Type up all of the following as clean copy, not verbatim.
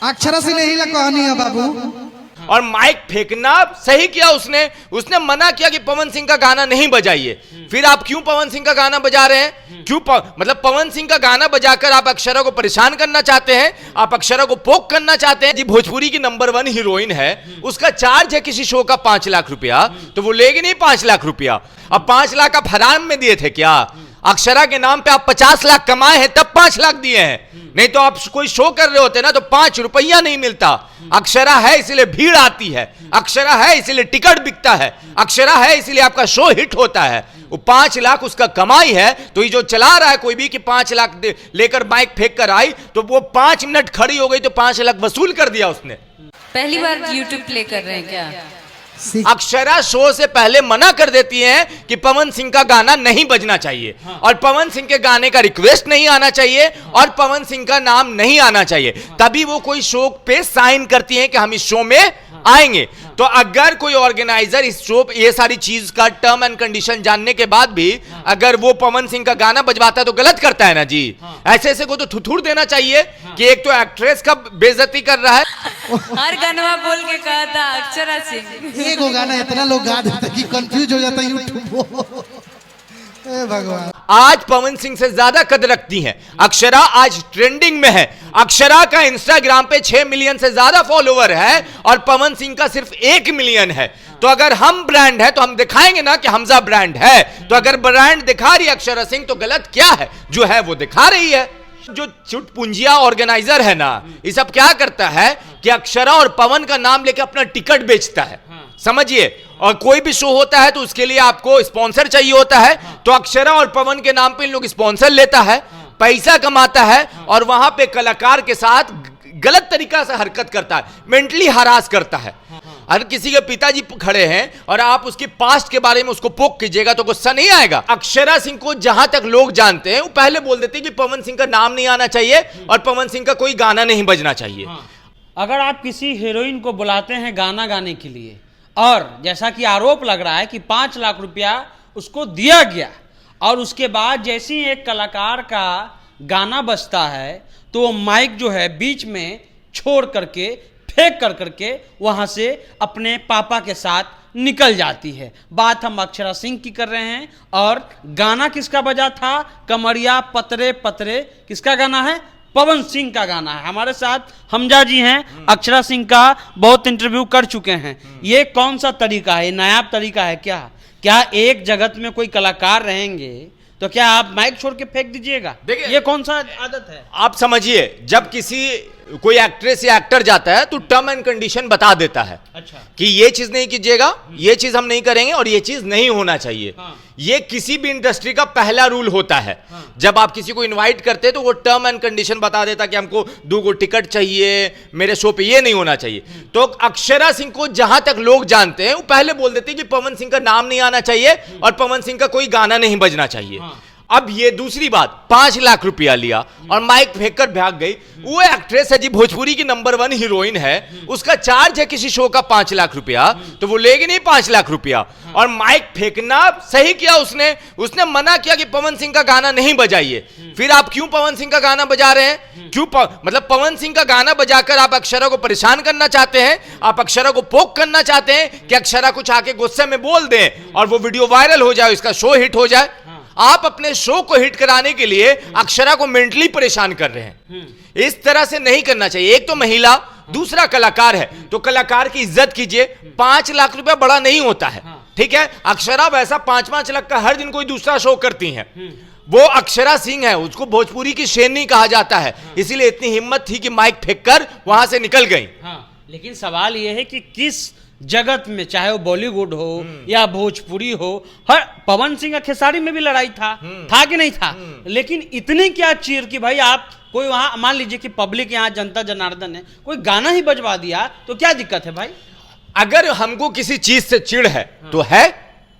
अक्षरा से नहीं कहानी है बाबू। और माइक फेंकना सही किया उसने मना किया कि पवन सिंह का गाना नहीं बजाइए। फिर आप क्यों पवन सिंह का गाना बजा रहे हैं? क्यों मतलब पवन सिंह का गाना बजाकर आप अक्षरा को परेशान करना चाहते हैं, आप अक्षरा को पोक करना चाहते हैं। जी भोजपुरी की नंबर 1 हीरोइन है, उसका चार्ज है किसी शो का 5 लाख रुपया, तो वो लेगी नहीं 5 लाख रुपया। अब 5 लाख आप हराम में दिए थे क्या? अक्षरा के नाम पे आप 50 लाख कमाए हैं तब 5 लाख दिए हैं, नहीं तो आप कोई शो कर रहे होते ना तो 5 रुपया नहीं मिलता। अक्षरा है इसलिए भीड़ आती है, अक्षरा है इसलिए टिकट बिकता है, अक्षरा है इसलिए आपका शो हिट होता है। वो 5 लाख उसका कमाई है। तो ये जो चला रहा है कोई भी कि 5 लाख लेकर माइक फेंक कर आई, तो वो 5 मिनट खड़ी हो गई तो 5 लाख वसूल कर दिया उसने। पहली बार यूट्यूब प्ले कर रहे हैं क्या? अक्षरा शो से पहले मना कर देती हैं कि पवन सिंह का गाना नहीं बजना चाहिए, और पवन सिंह के गाने का रिक्वेस्ट नहीं आना चाहिए, और पवन सिंह का नाम नहीं आना चाहिए। तभी वो कोई शो पे साइन करती हैं कि हम इस शो में आएंगे। तो अगर कोई ऑर्गेनाइजर इस शो ये सारी चीज का टर्म एंड कंडीशन जानने के बाद भी अगर वो पवन सिंह का गाना बजवाता है तो गलत करता है ना जी। ऐसे को तो थुथुर देना चाहिए कि एक तो एक्ट्रेस का बेइज्जती कर रहा है। हर गाना बोल के कहा था अक्षरा सिंह, एक गाना इतना लोग गा देते कि कंफ्यूज हो जाता है यूट्यूब। भगवान, आज पवन सिंह से ज्यादा कदर रखती हैं अक्षरा, आज ट्रेंडिंग में है। अक्षरा का इंस्टाग्राम पे 6 मिलियन से ज्यादा फॉलोवर है और पवन सिंह का सिर्फ 1 मिलियन है। तो अगर हम ब्रांड है तो हम दिखाएंगे ना कि हमजा ब्रांड है। तो अगर ब्रांड दिखा रही है अक्षरा सिंह तो गलत क्या है? जो है वो दिखा रही है। जो चुटपुंजिया ऑर्गेनाइजर है ना, ये सब क्या करता है कि अक्षरा और पवन का नाम लेके अपना टिकट बेचता है, समझिए। और कोई भी शो होता है तो उसके लिए आपको स्पॉन्सर चाहिए होता है, तो अक्षरा और पवन के नाम पे इन लोग स्पॉन्सर लेता है, पैसा कमाता है और वहां पे कलाकार के साथ गलत तरीका से हरकत करता है, मेंटली हरास करता है। अगर किसी के पिताजी खड़े हैं और आप उसके पास्ट के बारे में उसको पोक कीजिएगा तो गुस्सा नहीं आएगा। अक्षरा सिंह को जहां तक लोग जानते हैं वो पहले बोल देते हैं कि पवन सिंह का नाम नहीं आना चाहिए और पवन सिंह का कोई गाना नहीं बजना चाहिए। अगर आप किसी हीरोइन को बुलाते हैं गाना गाने के लिए और जैसा कि आरोप लग रहा है कि 5 लाख रुपया उसको दिया गया और उसके बाद जैसे ही एक कलाकार का गाना बजता है तो वो माइक जो है बीच में छोड़ करके फेंक करके वहां से अपने पापा के साथ निकल जाती है। बात हम अक्षरा सिंह की कर रहे हैं। और गाना किसका बजा था? कमरिया पतरे पतरे, किसका गाना है? पवन सिंह का गाना है। हमारे साथ हमजा जी हैं, अक्षरा सिंह का बहुत इंटरव्यू कर चुके हैं। ये कौन सा तरीका है? नायाब तरीका है क्या? क्या एक जगत में कोई कलाकार रहेंगे तो क्या आप माइक छोड़ के फेंक दीजिएगा? देखिए ये कौन सा आदत है? आप समझिए, जब कोई एक्ट्रेस या एक्टर जाता है तो टर्म एंड कंडीशन बता देता है। अच्छा। कि ये चीज नहीं कीजिएगा, ये चीज हम नहीं करेंगे और ये चीज नहीं होना चाहिए। ये किसी भी इंडस्ट्री का पहला रूल होता है। जब आप किसी को इनवाइट करते हैं तो वो टर्म एंड कंडीशन बता देता कि हमको 2 टिकट चाहिए, मेरे शो पे ये नहीं होना चाहिए। तो अक्षरा सिंह को जहां तक लोग जानते हैं वो पहले बोल देते हैं कि पवन सिंह का नाम नहीं आना चाहिए और पवन सिंह का कोई गाना नहीं बजना चाहिए। अब ये दूसरी बात, 5 लाख रुपया लिया और माइक फेंक कर भाग गई। वो एक्ट्रेस है जी, भोजपुरी की नंबर 1 हीरोइन है, उसका चार्ज है किसी शो का 5 लाख रुपया, तो वो लेगी नहीं 5 लाख रुपया। और माइक फेंकना सही किया उसने मना किया कि पवन सिंह का गाना नहीं बजाइए। फिर आप क्यों पवन सिंह का गाना बजा रहे हैं? क्यों मतलब पवन सिंह का गाना बजाकर आप अक्षरा को परेशान करना चाहते हैं, आप अक्षरा को पोक करना चाहते हैं कि अक्षरा कुछ आके गुस्से में बोल दें और वो वीडियो वायरल हो जाए, इसका शो हिट हो जाए। आप अपने शो को हिट कराने के लिए अक्षरा को मेंटली परेशान कर रहे हैं। इस तरह से नहीं करना चाहिए। एक तो महिला, दूसरा कलाकार है, तो कलाकार की इज्जत कीजिए। 5 लाख रुपया बड़ा नहीं होता है, ठीक है। अक्षरा वैसा 5-5 लाख का हर दिन कोई दूसरा शो करती हैं। वो अक्षरा सिंह है, उसको भोजपुरी की शेरनी कहा जाता है, इसीलिए इतनी हिम्मत थी कि माइक फेंक कर वहां से निकल गई। लेकिन सवाल यह है कि किस जगत में, चाहे वो बॉलीवुड हो या भोजपुरी हो, हर पवन सिंह का खेसारी में भी लड़ाई था कि नहीं था? लेकिन इतनी क्या चीर कि भाई आप कोई वहां, मान लीजिए कि पब्लिक यहाँ जनता जनार्दन है, कोई गाना ही बजवा दिया तो क्या दिक्कत है भाई? अगर हमको किसी चीज से चिढ़ है तो है,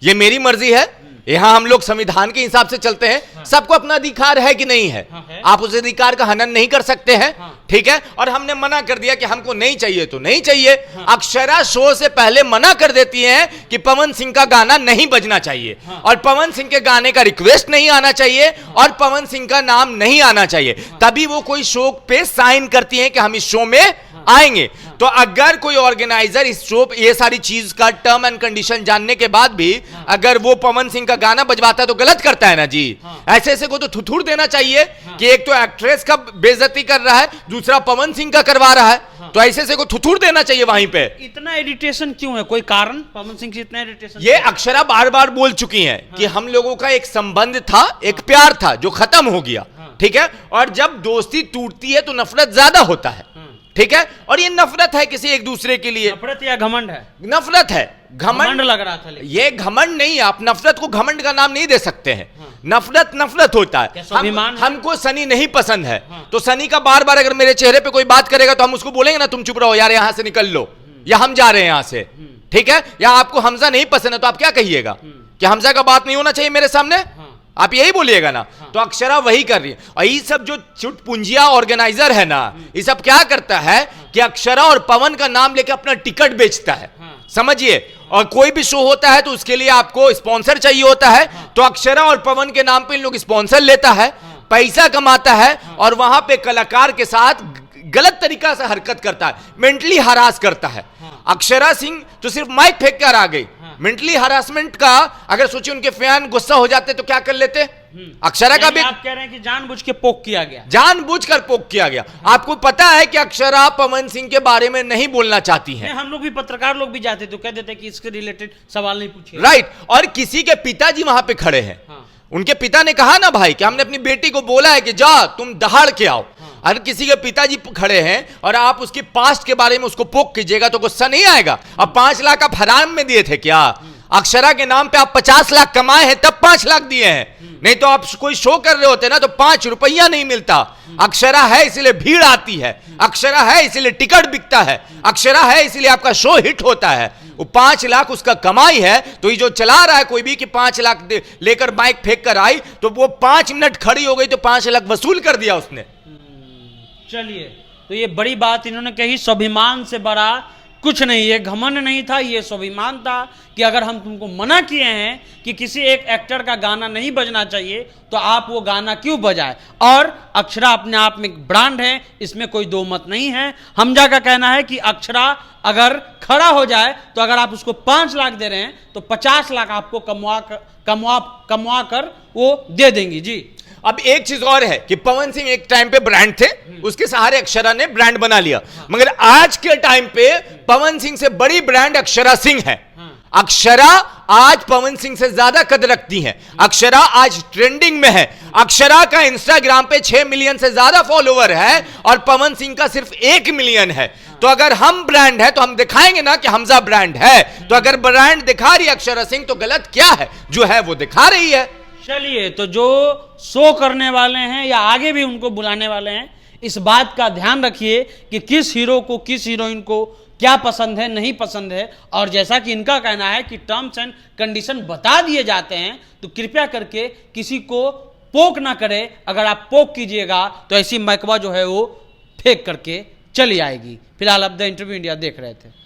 ये मेरी मर्जी है। यहाँ हम लोग संविधान के हिसाब से चलते हैं। सबको अपना अधिकार है कि नहीं है? आप उस अधिकार का हनन नहीं कर सकते हैं, ठीक है। और हमने मना कर दिया कि हमको नहीं चाहिए तो नहीं चाहिए। अक्षरा शो से पहले मना कर देती हैं कि पवन सिंह का गाना नहीं बजना चाहिए और पवन सिंह के गाने का रिक्वेस्ट नहीं आना चाहिए और पवन सिंह का नाम नहीं आना चाहिए। तभी वो कोई शो पे साइन करती हैं कि हम इस शो में आएंगे। तो अगर कोई ऑर्गेनाइजर इस शो ये सारी चीज का टर्म एंड कंडीशन जानने के बाद भी अगर वो पवन सिंह का गाना बजवाता है तो गलत करता है ना जी। ऐसे ऐसे को तो थुथुर देना चाहिए कि एक तो एक्ट्रेस का बेइज्जती कर रहा है, दूसरा पवन सिंह का करवा रहा है, तो ऐसे ऐसे को थुथुर देना चाहिए वहीं पे। इतना इरिटेशन क्यों है, कोई कारण पवन सिंह से इतना इरिटेशन? ये अक्षरा बार बार बोल चुकी हैं कि हम लोगों का एक संबंध था, एक प्यार था जो खत्म हो गया, ठीक है, और जब दोस्ती टूटती है तो नफरत ज्यादा होता है, ठीक है, और ये नफरत है किसी एक दूसरे के लिए। नफरत या घमंड है? नफरत है, घमंड लग रहा था, लेकिन ये घमंड नहीं है। आप नफरत को घमंड का नाम नहीं दे सकते हैं। नफरत नफरत होता है। हमको सनी नहीं पसंद है, तो सनी का बार बार अगर मेरे चेहरे पे कोई बात करेगा तो हम उसको बोलेंगे ना तुम चुप रहो यार, यहां से निकल लो, या हम जा रहे हैं यहां से, ठीक है। या आपको हमजा नहीं पसंद है तो आप क्या कहिएगा कि हमजा का बात नहीं होना चाहिए मेरे सामने, आप यही बोलिएगा ना। तो अक्षरा वही कर रही है। और ये सब जो चुटपुंजिया ऑर्गेनाइजर है ना, ये सब क्या करता है कि अक्षरा और पवन का नाम लेके अपना टिकट बेचता है, समझिए। और कोई भी शो होता है तो उसके लिए आपको स्पॉन्सर चाहिए होता है, तो अक्षरा और पवन के नाम पे इन लोग स्पॉन्सर लेता है, पैसा कमाता है, और वहां पे कलाकार के साथ गलत तरीका से हरकत करता है, मेंटली हरास करता है। अक्षरा सिंह तो सिर्फ माइक फेंक कर आ गई, मेंटली हरासमेंट का अगर सोचिए उनके फैन गुस्सा हो जाते तो क्या कर लेते। अक्षरा का भी आप कह रहे हैं कि जानबूझ के पोक किया गया, जानबूझकर पोक किया गया। आपको पता है कि अक्षरा पवन सिंह के बारे में नहीं बोलना चाहती हैं। हम लोग भी पत्रकार लोग भी जाते तो कह देते कि इसके रिलेटेड सवाल नहीं पूछे, राइट। और किसी के पिताजी वहां पे खड़े हैं, उनके पिता ने कहा ना भाई कि हमने अपनी बेटी को बोला है कि जा तुम दहाड़ के आओ। अगर किसी के पिताजी खड़े हैं और आप उसकी पास्ट के बारे में उसको पोक कीजिएगा तो गुस्सा नहीं आएगा। अब 5 लाख आप हराम में दिए थे क्या? अक्षरा के नाम पे आप 50 लाख कमाए हैं तब 5 लाख दिए हैं, नहीं तो आप कोई शो कर रहे होते ना तो 5 रुपया नहीं मिलता। अक्षरा है इसलिए भीड़ आती है, अक्षरा है इसलिए टिकट बिकता है, अक्षरा है इसलिए आपका शो हिट होता है। वो 5 लाख उसका कमाई है। तो ये जो चला रहा है कोई भी कि 5 लाख लेकर बाइक फेंक कर आई तो वो 5 मिनट खड़ी हो गई तो 5 लाख वसूल कर दिया उसने। चलिए, तो ये बड़ी बात इन्होंने कही, स्वाभिमान से बड़ा कुछ नहीं। ये घमंड नहीं था, ये स्वाभिमान था कि अगर हम तुमको मना किए हैं कि किसी एक एक्टर का गाना नहीं बजना चाहिए तो आप वो गाना क्यों बजाए। और अक्षरा अपने आप में एक ब्रांड है, इसमें कोई दो मत नहीं है। हमजा का कहना है कि अक्षरा अगर खड़ा हो जाए तो अगर आप उसको 5 लाख दे रहे हैं तो 50 लाख आपको कमवा कर वो दे देंगी जी। अब एक चीज और है कि पवन सिंह एक टाइम पे ब्रांड थे, उसके सहारे अक्षरा ने ब्रांड बना लिया, मगर आज के टाइम पे पवन सिंह से बड़ी ब्रांड अक्षरा सिंह है। अक्षरा आज पवन सिंह से ज्यादा कदर रखती है। अक्षरा आज ट्रेंडिंग में है। अक्षरा का इंस्टाग्राम पे 6 मिलियन से ज्यादा फॉलोवर है और पवन सिंह का सिर्फ 1 मिलियन है। तो अगर हम ब्रांड है तो हम दिखाएंगे ना कि हमजा ब्रांड है। तो अगर ब्रांड दिखा रही है अक्षरा सिंह तो गलत क्या है, जो है वो दिखा रही है। चलिए, तो जो शो करने वाले हैं या आगे भी उनको बुलाने वाले हैं, इस बात का ध्यान रखिए कि किस हीरो को किस हीरोइन को क्या पसंद है नहीं पसंद है। और जैसा कि इनका कहना है कि टर्म्स एंड कंडीशन बता दिए जाते हैं तो कृपया करके किसी को पोक ना करें। अगर आप पोक कीजिएगा तो ऐसी मैकवा जो है वो फेंक करके चली आएगी। फिलहाल अब द इंटरव्यू इंडिया देख रहे थे।